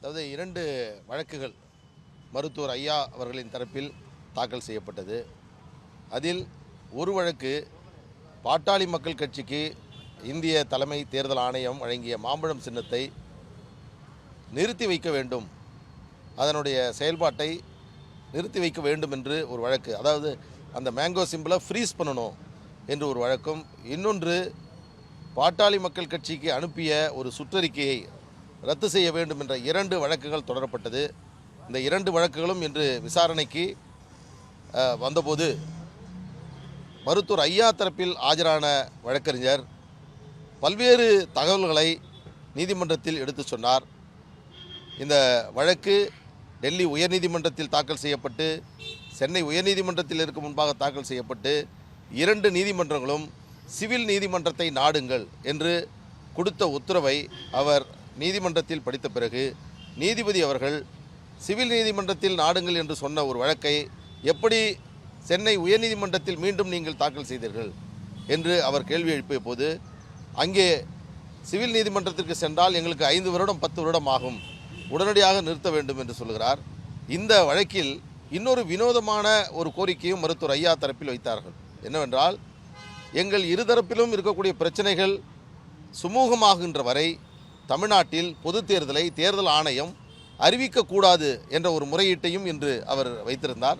அதாவது 2 வழக்குகள் மருத்துவர் ஐயா அவர்களின் தரப்பில் தாக்கல் செய்யப்பட்டது. அதில் ஒரு வழக்கு பாட்டாளி மக்கள் கட்சிக்கு இந்திய தலைமை தேர்தல் ஆணையம் வழங்கிய மாம்பழம் சின்னத்தை நிறுத்தி வைக்க வேண்டும், அதனுடைய செயல்பாட்டை நிறுத்தி வைக்க வேண்டும் என்று ஒரு வழக்கு, அதாவது அந்த மேங்கோ சிம்பிளை ஃப்ரீஸ் பண்ணணும் என்று ஒரு வழக்கும், இன்னொன்று பாட்டாளி மக்கள் கட்சிக்கு அனுப்பிய ஒரு சுற்றறிக்கையை ரத்து செய்ய வேண்டும் என்ற 2 வழக்குகள் தொடரப்பட்டது. இந்த 2 வழக்குகளும் இன்று விசாரணைக்கு வந்தபோது மருத்துவர் ஐயா தரப்பில் ஆஜரான வழக்கறிஞர் பல்வேறு தகவல்களை நீதிமன்றத்தில் எடுத்து சொன்னார். இந்த வழக்கு டெல்லி உயர்நீதிமன்றத்தில் தாக்கல் செய்யப்பட்டு சென்னை உயர்நீதிமன்றத்தில் இருக்கும் முன்பாக தாக்கல் செய்யப்பட்டு 2 நீதிமன்றங்களும் சிவில் நீதிமன்றத்தை நாடுங்கள் என்று கொடுத்த உத்தரவை அவர் நீதிமன்றத்தில் படித்த பிறகு நீதிபதி அவர்கள் சிவில் நீதிமன்றத்தில் நாடுங்கள் என்று சொன்ன ஒரு வழக்கை எப்படி சென்னை உயர்நீதிமன்றத்தில் மீண்டும் நீங்கள் தாக்கல் செய்தீர்கள் என்று அவர் கேள்வி எழுப்பிய போது, அங்கே சிவில் நீதிமன்றத்திற்கு சென்றால் எங்களுக்கு 5 வருடம் 10 வருடம் ஆகும், உடனடியாக நிறுத்த வேண்டும் என்று சொல்கிறார். இந்த வழக்கில் இன்னொரு வினோதமான ஒரு கோரிக்கையும் மருத்துவர் ஐயா தரப்பில் வைத்தார்கள். என்னவென்றால், எங்கள் இருதரப்பிலும் இருக்கக்கூடிய பிரச்சனைகள் சுமூகமாகின்ற வரை தமிழ்நாட்டில் பொது தேர்தலை தேர்தல் ஆணையம் அறிவிக்கக்கூடாது என்ற ஒரு முறையீட்டையும் இன்று அவர் வைத்திருந்தார்.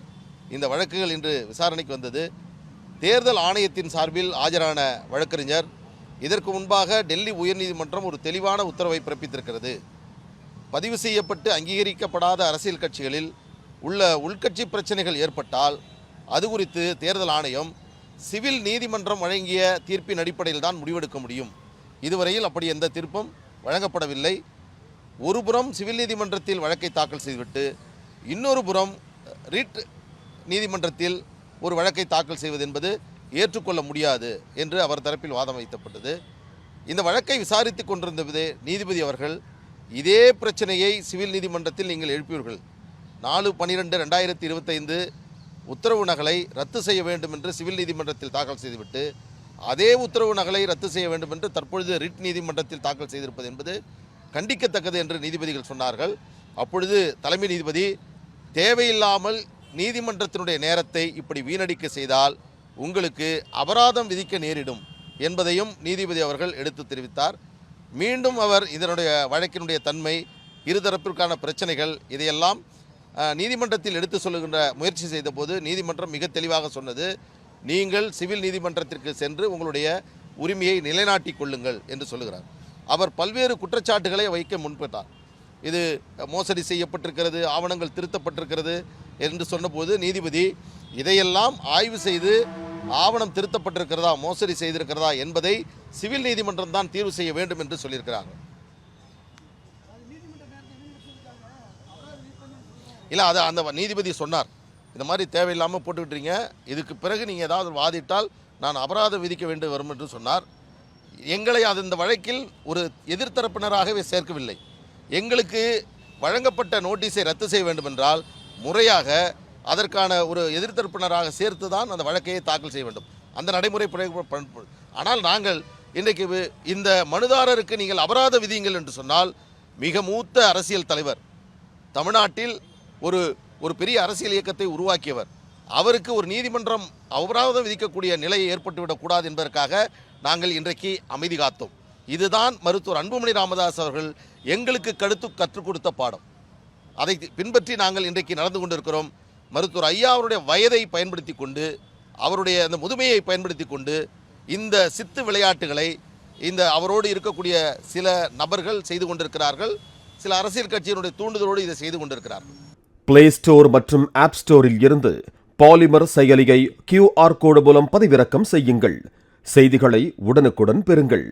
இந்த வழக்குகள் இன்று விசாரணைக்கு வந்தது. தேர்தல் ஆணையத்தின் சார்பில் ஆஜரான வழக்கறிஞர் இதற்கு முன்பாக டெல்லி உயர்நீதிமன்றம் ஒரு தெளிவான உத்தரவை பிறப்பித்திருக்கிறது. பதிவு செய்யப்பட்டு அங்கீகரிக்கப்படாத அரசியல் கட்சிகளில் உள்ள உள்கட்சி பிரச்சனைகள் ஏற்பட்டால் அது குறித்து தேர்தல் ஆணையம் சிவில் நீதிமன்றம் வழங்கிய தீர்ப்பின் அடிப்படையில் தான் முடிவெடுக்க முடியும். இதுவரையில் அப்படி எந்த தீர்ப்பும் வழங்கப்படவில்லை. ஒரு புறம் சிவில் நீதிமன்றத்தில் வழக்கை தாக்கல் செய்துவிட்டு இன்னொரு புறம் ரிட் நீதிமன்றத்தில் ஒரு வழக்கை தாக்கல் செய்வது என்பது ஏற்றுக்கொள்ள முடியாது என்று அவர் தரப்பில் வாதம் வைக்கப்பட்டது. இந்த வழக்கை விசாரித்து கொண்டிருந்த நீதிபதி அவர்கள் இதே பிரச்சனையை சிவில் நீதிமன்றத்தில் நீங்கள் எழுப்பியீர்கள், 4/12/2025 உத்தரவு நகலை ரத்து செய்ய வேண்டும் என்று சிவில் நீதிமன்றத்தில் தாக்கல் செய்துவிட்டு அதே உத்தரவு நகலை ரத்து செய்ய வேண்டும் என்று தற்பொழுது ரிட் நீதிமன்றத்தில் தாக்கல் செய்திருப்பது என்பது கண்டிக்கத்தக்கது என்று நீதிபதிகள் சொன்னார்கள். அப்பொழுது தலைமை நீதிபதி, தேவையில்லாமல் நீதிமன்றத்தினுடைய நேரத்தை இப்படி வீணடிக்க செய்தால் உங்களுக்கு அபராதம் விதிக்க நேரிடும் என்பதையும் நீதிபதி அவர்கள் எடுத்து தெரிவித்தார். மீண்டும் அவர் இதனுடைய வழக்கினுடைய தன்மை, இருதரப்பிற்கான பிரச்சனைகள், இதையெல்லாம் நீதிமன்றத்தில் எடுத்து சொல்லுகின்ற முயற்சி செய்த போது நீதிமன்றம் மிக தெளிவாக சொன்னது, நீங்கள் சிவில் நீதிமன்றத்திற்கு சென்று உங்களுடைய உரிமையை நிலைநாட்டிக் கொள்ளுங்கள் என்று சொல்லுகிறார். அவர் பல்வேறு குற்றச்சாட்டுகளை வைக்க முன்பட்டார். இது மோசடி செய்யப்பட்டிருக்கிறது, ஆவணங்கள் திருத்தப்பட்டிருக்கிறது என்று சொன்னபோது நீதிபதி இதையெல்லாம் ஆய்வு செய்து ஆவணம் திருத்தப்பட்டிருக்கிறதா, மோசடி செய்திருக்கிறதா என்பதை சிவில் நீதிமன்றம் தான் தீர்வு செய்ய வேண்டும் என்று சொல்லியிருக்கிறார்கள். இல்லை, அது அந்த நீதிபதி சொன்னார், இந்த மாதிரி தேவையில்லாமல் போட்டுக்கிட்டீங்க, இதுக்கு பிறகு நீங்கள் ஏதாவது வாதிட்டால் நான் அபராதம் விதிக்க வேண்டி வரும் என்று சொன்னார். எங்களை அது இந்த வழக்கில் ஒரு எதிர்த்தரப்பினராகவே சேர்க்கவில்லை. எங்களுக்கு வழங்கப்பட்ட நோட்டீஸை ரத்து செய்ய வேண்டும் என்றால் முறையாக அதற்கான ஒரு எதிர்த்தரப்பினராக சேர்த்து தான் அந்த வழக்கையை தாக்கல் செய்ய வேண்டும். அந்த நடைமுறை ஆனால் நாங்கள் இன்றைக்கு இந்த மனுதாரருக்கு நீங்கள் அபராத விதியுங்கள் என்று சொன்னால், மிக மூத்த அரசியல் தலைவர், தமிழ்நாட்டில் ஒரு பெரிய அரசியல் இயக்கத்தை உருவாக்கியவர், அவருக்கு ஒரு நீதிமன்றம் அபராதம் விதிக்கக்கூடிய நிலையை ஏற்பட்டுவிடக்கூடாது என்பதற்காக நாங்கள் இன்றைக்கு அமைதி காத்தோம். இதுதான் மருத்துவர் அன்புமணி ராமதாஸ் அவர்கள் எங்களுக்கு கற்றுக் கொடுத்த பாடம். அதை பின்பற்றி நாங்கள் இன்றைக்கு நடந்து கொண்டிருக்கிறோம். மருத்துவர் ஐயா அவருடைய வயதை பயன்படுத்தி கொண்டு, அவருடைய அந்த முதுமையை பயன்படுத்தி கொண்டு இந்த சித்து விளையாட்டுகளை அவரோடு இருக்கக்கூடிய சில நபர்கள் செய்து கொண்டிருக்கிறார்கள். சில அரசியல் கட்சியினுடைய தூண்டுதலோடு இதை செய்து கொண்டிருக்கிறார்கள். பிளே ஸ்டோர் மற்றும் ஆப் ஸ்டோரில் இருந்து பாலிமர் செயலியை QR கோடு மூலம் பதிவிறக்கம் செய்யுங்கள். செய்திகளை உடனுக்குடன் பெறுங்கள்.